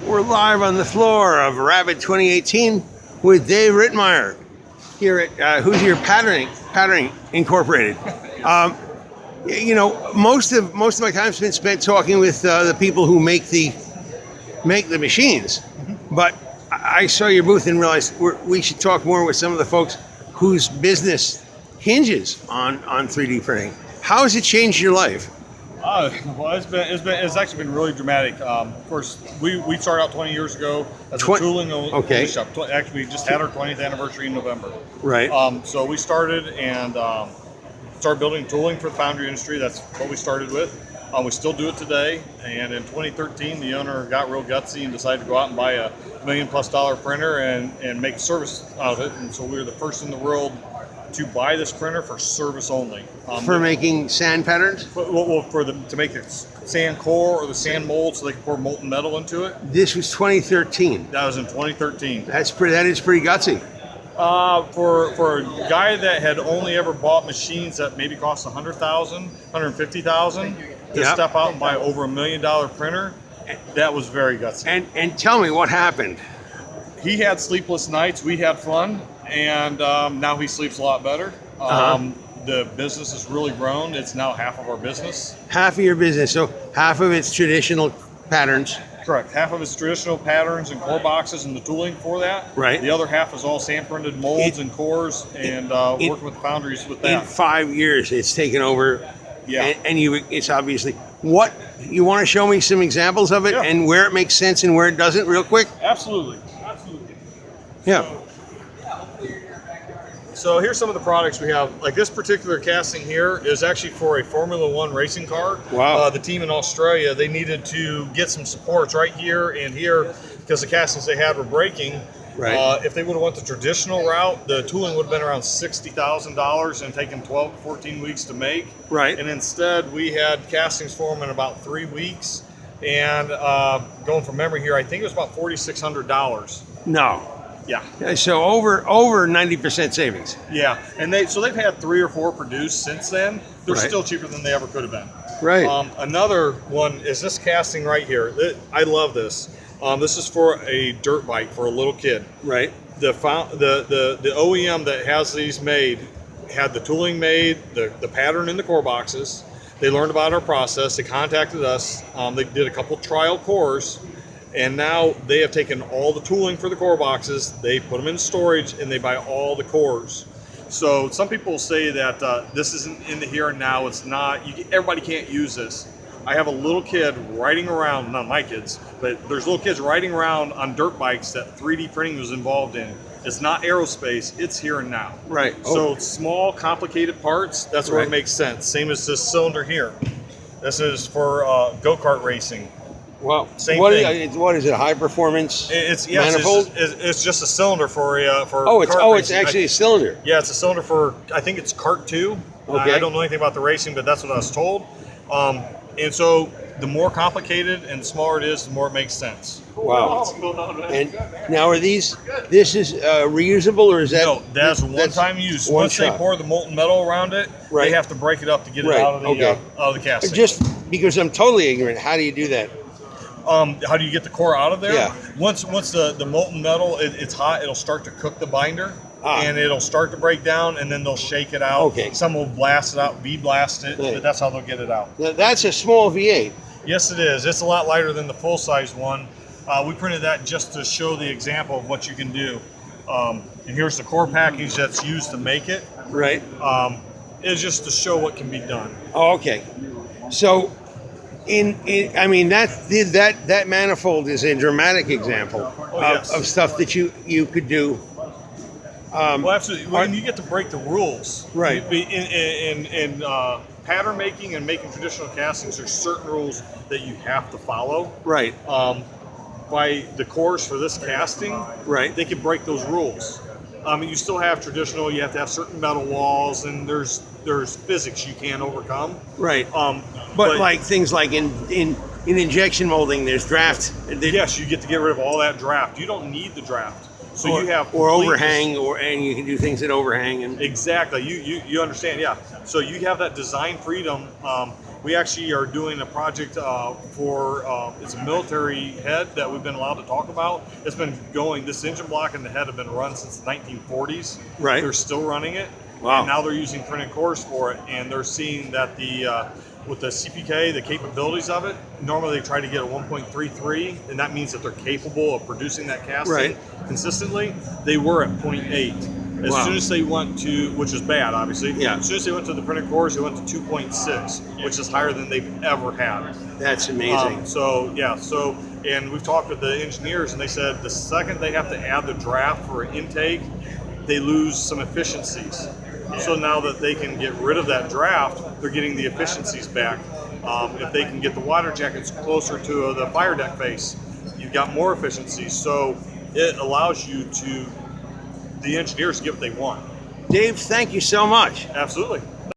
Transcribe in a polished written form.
We're live on the floor of Rabbit 2018 with Dave Rittmeyer here at Hoosier Patterning Incorporated. You know, most of my time's been spent talking with the people who make the machines, but I saw your booth and realized we should talk more with some of the folks whose business hinges on 3D printing. How has it changed your life? Well, it's actually been really dramatic. Of course, we started out 20 years ago as a tooling only shop. Actually, we just had our 20th anniversary in November. Right. So we started and started building tooling for the foundry industry. That's what we started with. We still do it today. And in 2013, the owner got real gutsy and decided to go out and buy a $1 million+ printer and make a service out of it. And so we were the first in the world to buy this printer for service only. For making sand patterns? Well, to make the sand core or the sand mold so they can pour molten metal into it. This was 2013. That was in 2013. That is pretty gutsy. For a guy that had only ever bought machines that maybe cost $100,000, $150,000 to step out and buy over $1 million printer, that was very gutsy. And tell me what happened. He had sleepless nights. We had fun. And now he sleeps a lot better. The business has really grown. It's now half of our business. Half of your business, so half of it's traditional patterns. Correct. Half of it's traditional patterns and core boxes and the tooling for that. Right. The other half is all sand printed molds and cores and working with foundries with that. In 5 years, it's taken over. Yeah. And it's obviously what you want to show me some examples of it and where it makes sense and where it doesn't, real quick. Absolutely. Yeah. So here's some of the products we have. Like this particular casting here is actually for a Formula One racing car. Wow. The team in Australia, they needed to get some supports right here and here because the castings they had were breaking. Right. If they would have went the traditional route, the tooling would have been around $60,000 and taken 12 to 14 weeks to make. Right. And instead, we had castings for them in about 3 weeks. And going from memory here, I think it was about $4,600. No. Yeah. So over 90% savings. Yeah, and they've had 3 or 4 produced since then. They're still cheaper than they ever could have been. Right. Another one is this casting right here. I love this. This is for a dirt bike for a little kid. Right. The OEM that has these made had the tooling made, the pattern in the core boxes. They learned about our process. They contacted us. They did a couple trial cores. And now they have taken all the tooling for the core boxes, they put them in storage, and they buy all the cores. So some people say that this isn't in the here and now. It's not. Everybody can't use this. I have a little kid riding around, not my kids, but there's little kids riding around on dirt bikes that 3D printing was involved in. It's not aerospace. It's here and now. Right. So small, complicated parts, that's where it makes sense. Same as this cylinder here. This is for go-kart racing. Well, same thing. What is it? High performance manifold? It's just a cylinder for it's actually a cylinder. Yeah, it's a cylinder for I think it's kart 2. Okay. I don't know anything about the racing, but that's what I was told. And so the more complicated and smaller it is, the more it makes sense. Wow. And now this is reusable, or is that? No, that's one-time use. Once they pour the molten metal around it, they have to break it up to get it out of the casting. Just because I'm totally ignorant, how do you do that? How do you get the core out of there? Yeah. Once the molten metal, it's hot, it'll start to cook the binder, and it'll start to break down, and then they'll shake it out. Okay. Some will blast it out, blast it, but that's how they'll get it out. Now, that's a small V8. Yes, it is. It's a lot lighter than the full-size one. We printed that just to show the example of what you can do. And here's the core package that's used to make it. Right. It's just to show what can be done. Oh, okay. So, I mean that manifold is a dramatic example of stuff that you could do. Well, absolutely. When you get to break the rules, right? In pattern making and making traditional castings, there's certain rules that you have to follow. Right. By the cores for this casting, right? They can break those rules. You still have traditional. You have to have certain metal walls, and there's physics you can't overcome. Right. But like things like in injection molding, there's draft. Yes, you get to get rid of all that draft. You don't need the draft. So you have overhang, and you can do things that overhang. And exactly, you understand, yeah. So you have that design freedom We actually are doing a project for it's a military head that we've been allowed to talk about. It's been going. This engine block and the head have been run since the 1940s. Right. They're still running it. Wow. And now they're using printed cores for it, and they're seeing that with the CPK, the capabilities of it, normally they try to get a 1.33, and that means that they're capable of producing that casting consistently. They were at 0.8. As soon as they went to, which is bad, obviously. Yeah. As soon as they went to the printed cores, they went to 2.6, which is higher than they've ever had. That's amazing. And we've talked with the engineers, and they said the second they have to add the draft for an intake, they lose some efficiencies. So now that they can get rid of that draft, they're getting the efficiencies back. If they can get the water jackets closer to the fire deck face, you've got more efficiencies. So it allows the engineers to get what they want. Dave, thank you so much. Absolutely.